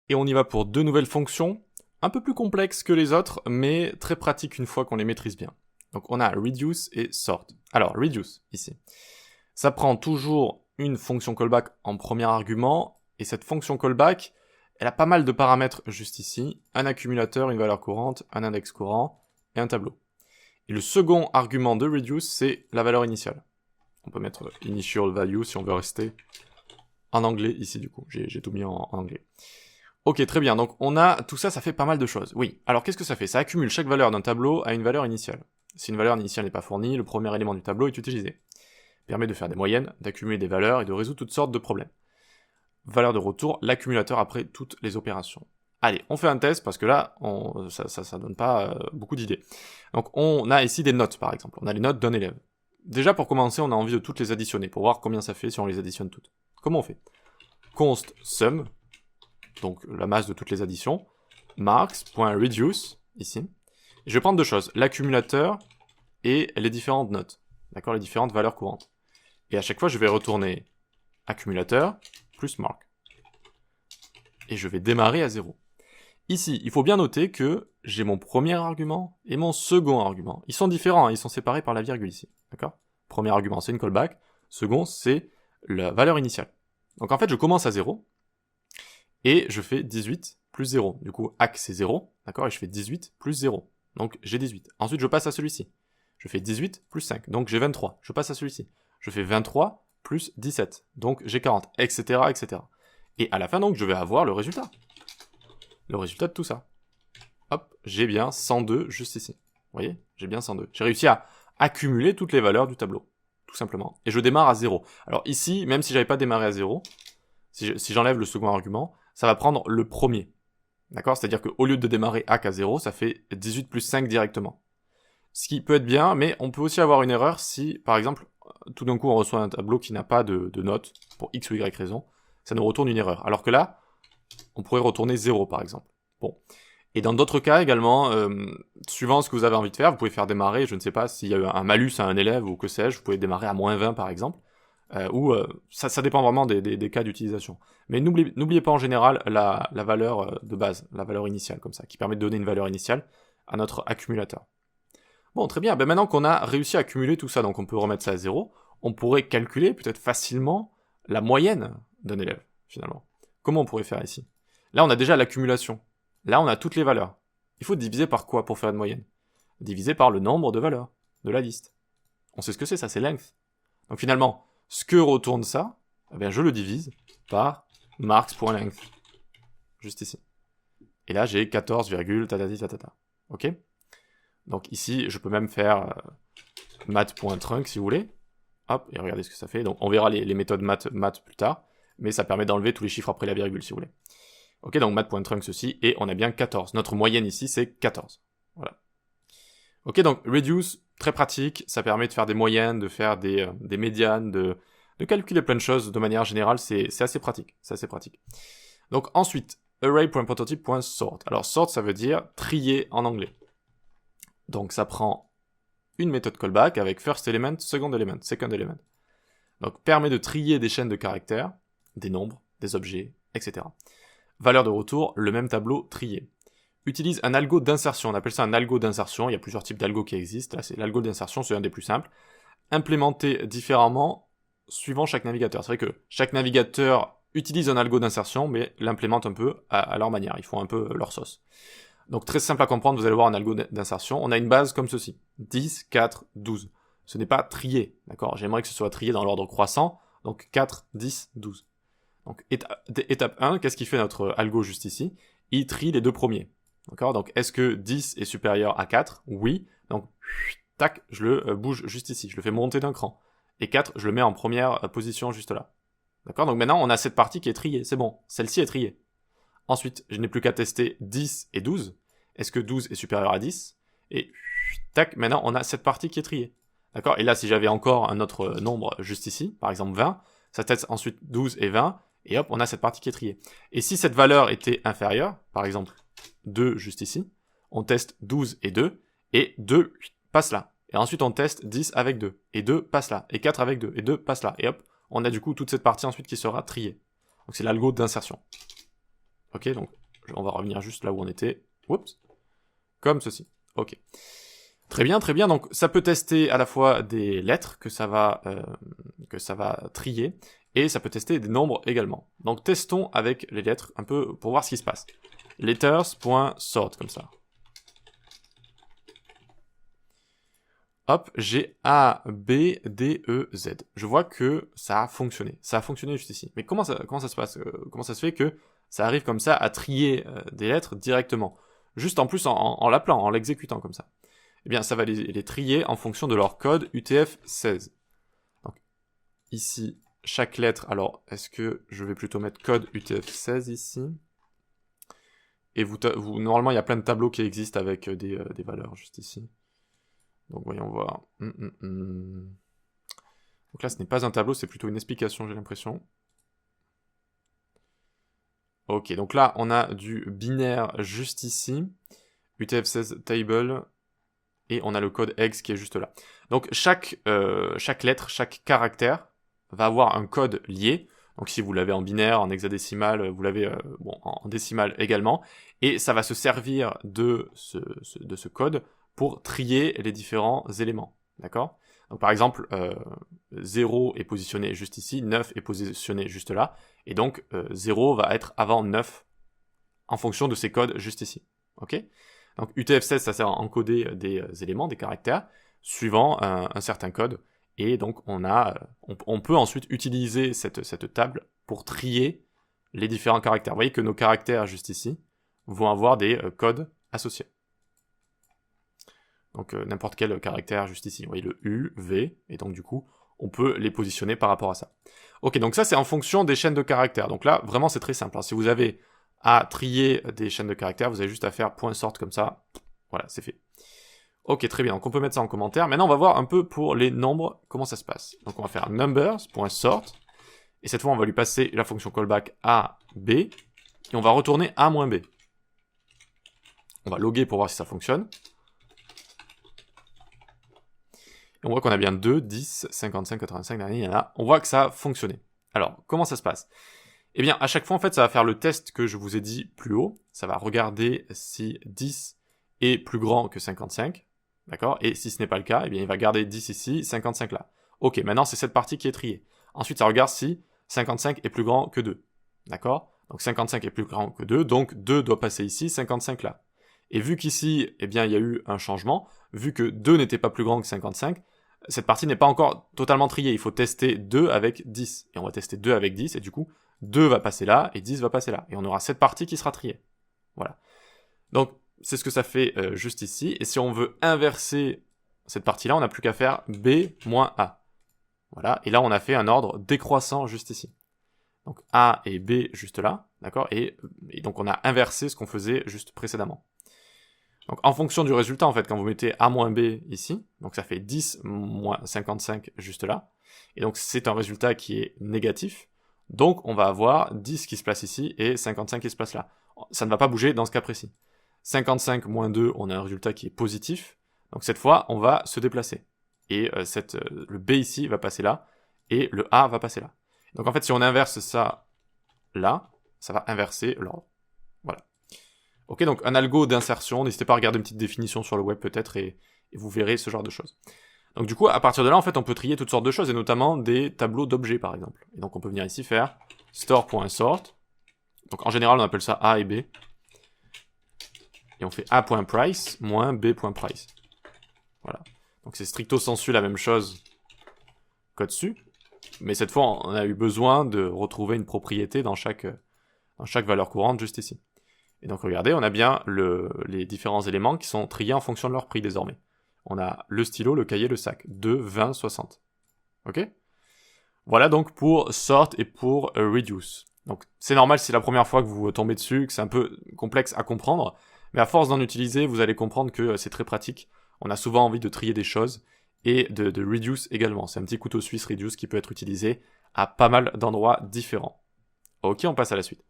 Et on y va pour deux nouvelles fonctions, un peu plus complexes que les autres, mais très pratiques une fois qu'on les maîtrise bien. Donc on a reduce et sort. Alors reduce, ici. Ça prend toujours une fonction callback en premier argument, et cette fonction callback, elle a pas mal de paramètres juste ici, un accumulateur, une valeur courante, un index courant, et un tableau. Et le second argument de reduce, c'est la valeur initiale. On peut mettre initial value si on veut rester en anglais ici du coup, j'ai tout mis en anglais. Ok, très bien, donc on a tout ça, ça fait pas mal de choses. Oui, alors qu'est-ce que ça fait? Ça accumule chaque valeur d'un tableau à une valeur initiale. Si une valeur initiale n'est pas fournie, le premier élément du tableau est utilisé. Permet de faire des moyennes, d'accumuler des valeurs et de résoudre toutes sortes de problèmes. Valeur de retour, l'accumulateur après toutes les opérations. Allez, on fait un test parce que là, ça donne pas beaucoup d'idées. Donc on a ici des notes par exemple, on a les notes d'un élève. Déjà pour commencer, on a envie de toutes les additionner pour voir combien ça fait si on les additionne toutes. Comment on fait? Const sum, donc la masse de toutes les additions, marks.reduce, ici. Et je vais prendre deux choses, l'accumulateur et les différentes notes, d'accord, les différentes valeurs courantes. Et à chaque fois, je vais retourner accumulateur plus mark. Et je vais démarrer à 0. Ici, il faut bien noter que j'ai mon premier argument et mon second argument. Ils sont différents, hein, ils sont séparés par la virgule ici, d'accord? Premier argument, c'est une callback. Second, c'est la valeur initiale. Donc en fait, je commence à 0, et je fais 18 plus 0. Du coup, hack c'est 0, d'accord? Et je fais 18 plus 0. Donc j'ai 18. Ensuite, je passe à celui-ci. Je fais 18 plus 5. Donc j'ai 23. Je passe à celui-ci. Je fais 23 plus 17. Donc j'ai 40, etc., etc. Et à la fin, donc, je vais avoir le résultat. Le résultat de tout ça. Hop, j'ai bien 102 juste ici. Vous voyez? J'ai bien 102. J'ai réussi à accumuler toutes les valeurs du tableau. Tout simplement. Et je démarre à 0. Alors ici, même si j'avais pas démarré à 0, si j'enlève le second argument, ça va prendre le premier. D'accord? C'est-à-dire qu'au lieu de démarrer hack à 0, ça fait 18 plus 5 directement. Ce qui peut être bien, mais on peut aussi avoir une erreur si, par exemple, tout d'un coup on reçoit un tableau qui n'a pas de note, pour x ou y raison, ça nous retourne une erreur. Alors que là, on pourrait retourner 0 par exemple. Bon. Et dans d'autres cas également, suivant ce que vous avez envie de faire, vous pouvez faire démarrer, je ne sais pas, s'il y a eu un malus à un élève ou que sais-je, vous pouvez démarrer à moins 20 par exemple. Ça dépend vraiment des cas d'utilisation. Mais n'oubliez pas en général la valeur de base, la valeur initiale comme ça, qui permet de donner une valeur initiale à notre accumulateur. Bon, très bien, ben maintenant qu'on a réussi à accumuler tout ça, donc on peut remettre ça à 0, on pourrait calculer peut-être facilement la moyenne d'un élève, finalement. Comment on pourrait faire ici? Là, on a déjà l'accumulation. Là, on a toutes les valeurs. Il faut diviser par quoi pour faire une moyenne? Diviser par le nombre de valeurs de la liste. On sait ce que c'est, ça, c'est length. Donc finalement, ce que retourne ça, eh bien je le divise par marks.length. Juste ici. Et là, j'ai 14, tatata. Ok? Donc ici, je peux même faire math.trunc si vous voulez. Hop, et regardez ce que ça fait. Donc on verra les méthodes math plus tard, mais ça permet d'enlever tous les chiffres après la virgule si vous voulez. Ok, donc math.trunc ceci, et on a bien 14. Notre moyenne ici, c'est 14. Voilà. Ok, donc reduce, très pratique, ça permet de faire des moyennes, de faire des médianes, de calculer plein de choses de manière générale, c'est assez pratique, Donc ensuite, array.prototype.sort. Alors sort, ça veut dire trier en anglais. Donc ça prend une méthode callback avec first element, second element. Donc permet de trier des chaînes de caractères, des nombres, des objets, etc. Valeur de retour, le même tableau trié. Utilise un algo d'insertion, on appelle ça un algo d'insertion, il y a plusieurs types d'algo qui existent, là c'est l'algo d'insertion, c'est un des plus simples. Implémenté différemment suivant chaque navigateur. C'est vrai que chaque navigateur utilise un algo d'insertion, mais l'implémente un peu à leur manière, ils font un peu leur sauce. Donc très simple à comprendre, vous allez voir un algo d'insertion, on a une base comme ceci, 10, 4, 12. Ce n'est pas trié, d'accord? J'aimerais que ce soit trié dans l'ordre croissant, donc 4, 10, 12. Donc étape 1, qu'est-ce qui fait notre algo juste ici? Il trie les deux premiers. D'accord? Donc est-ce que 10 est supérieur à 4? Oui. Donc tac, je le bouge juste ici, je le fais monter d'un cran. Et 4, je le mets en première position juste là. D'accord? Donc maintenant, on a cette partie qui est triée, c'est bon, celle-ci est triée. Ensuite, je n'ai plus qu'à tester 10 et 12. Est-ce que 12 est supérieur à 10? Et tac, maintenant on a cette partie qui est triée. D'accord? Et là, si j'avais encore un autre nombre juste ici, par exemple 20, ça teste ensuite 12 et 20, et hop, on a cette partie qui est triée. Et si cette valeur était inférieure, par exemple 2 juste ici, on teste 12 et 2, et 2 passe là. Et ensuite on teste 10 avec 2, et 2 passe là, et 4 avec 2, et 2 passe là. Et hop, on a du coup toute cette partie ensuite qui sera triée. Donc c'est l'algo d'insertion. Ok, donc on va revenir juste là où on était. Oups. Comme ceci. Ok. Très bien, très bien. Donc ça peut tester à la fois des lettres que ça va trier, et ça peut tester des nombres également. Donc testons avec les lettres un peu pour voir ce qui se passe. Letters.sort comme ça. Hop, j'ai A, B, D, E, Z. Je vois que ça a fonctionné. Ça a fonctionné juste ici. Mais comment ça se passe comment ça se fait que ça arrive comme ça à trier des lettres directement? Juste en plus en l'appelant, en l'exécutant comme ça. Eh bien, ça va les trier en fonction de leur code UTF-16. Donc, ici, chaque lettre... Alors, est-ce que je vais plutôt mettre code UTF-16 ici? Et normalement, il y a plein de tableaux qui existent avec des valeurs juste ici. Donc voyons voir. Donc là, ce n'est pas un tableau, c'est plutôt une explication, j'ai l'impression. Ok, donc là, on a du binaire juste ici. UTF-16 table. Et on a le code EX qui est juste là. Donc chaque lettre, chaque caractère va avoir un code lié. Donc si vous l'avez en binaire, en hexadécimal, vous l'avez en décimal également. Et ça va se servir de ce code pour trier les différents éléments. D'accord? Donc par exemple, 0 est positionné juste ici, 9 est positionné juste là, et donc 0 va être avant 9 en fonction de ces codes juste ici. Ok? Donc UTF-16, ça sert à encoder des éléments, des caractères, suivant un certain code, et donc on peut ensuite utiliser cette table pour trier les différents caractères. Vous voyez que nos caractères juste ici vont avoir des codes associés. Donc n'importe quel caractère juste ici. Vous voyez le U, V, et donc du coup, on peut les positionner par rapport à ça. Ok, donc ça c'est en fonction des chaînes de caractères. Donc là, vraiment c'est très simple. Alors, si vous avez à trier des chaînes de caractères, vous avez juste à faire .sort comme ça. Voilà, c'est fait. Ok, très bien. Donc on peut mettre ça en commentaire. Maintenant, on va voir un peu pour les nombres, comment ça se passe. Donc on va faire numbers.sort. Et cette fois, on va lui passer la fonction callback A, B. Et on va retourner A-B. On va loguer pour voir si ça fonctionne. Et on voit qu'on a bien 2, 10, 55, 85, il y en a. On voit que ça a fonctionné. Alors, comment ça se passe? Eh bien, à chaque fois, en fait, ça va faire le test que je vous ai dit plus haut. Ça va regarder si 10 est plus grand que 55. D'accord? Et si ce n'est pas le cas, eh bien, il va garder 10 ici, 55 là. Ok, maintenant, c'est cette partie qui est triée. Ensuite, ça regarde si 55 est plus grand que 2. D'accord? Donc, 55 est plus grand que 2, donc 2 doit passer ici, 55 là. Et vu qu'ici, eh bien, il y a eu un changement, vu que 2 n'était pas plus grand que 55, cette partie n'est pas encore totalement triée. Il faut tester 2 avec 10. Et on va tester 2 avec 10, et du coup, 2 va passer là, et 10 va passer là. Et on aura cette partie qui sera triée. Voilà. Donc, c'est ce que ça fait juste ici. Et si on veut inverser cette partie-là, on n'a plus qu'à faire B moins A. Voilà. Et là, on a fait un ordre décroissant juste ici. Donc, A et B juste là. D'accord? Et donc, on a inversé ce qu'on faisait juste précédemment. Donc, en fonction du résultat, en fait, quand vous mettez A moins B ici, donc ça fait 10 moins 55 juste là. Et donc, c'est un résultat qui est négatif. Donc, on va avoir 10 qui se place ici et 55 qui se place là. Ça ne va pas bouger dans ce cas précis. 55 moins 2, on a un résultat qui est positif. Donc, cette fois, on va se déplacer. Et le B ici va passer là et le A va passer là. Donc, en fait, si on inverse ça là, ça va inverser l'ordre. Voilà. Ok, donc un algo d'insertion, n'hésitez pas à regarder une petite définition sur le web peut-être et vous verrez ce genre de choses. Donc du coup, à partir de là, en fait, on peut trier toutes sortes de choses, et notamment des tableaux d'objets, par exemple. Et donc on peut venir ici faire store.sort. Donc en général, on appelle ça A et B. Et on fait A.price moins B.price. Voilà. Donc c'est stricto sensu la même chose qu'au-dessus. Mais cette fois, on a eu besoin de retrouver une propriété dans chaque valeur courante juste ici. Et donc regardez, on a bien les différents éléments qui sont triés en fonction de leur prix désormais. On a le stylo, le cahier, le sac. 2, 20, 60. Ok? Voilà donc pour sort et pour reduce. Donc c'est normal si c'est la première fois que vous tombez dessus, que c'est un peu complexe à comprendre, mais à force d'en utiliser, vous allez comprendre que c'est très pratique. On a souvent envie de trier des choses, et de reduce également. C'est un petit couteau suisse reduce qui peut être utilisé à pas mal d'endroits différents. Ok, on passe à la suite.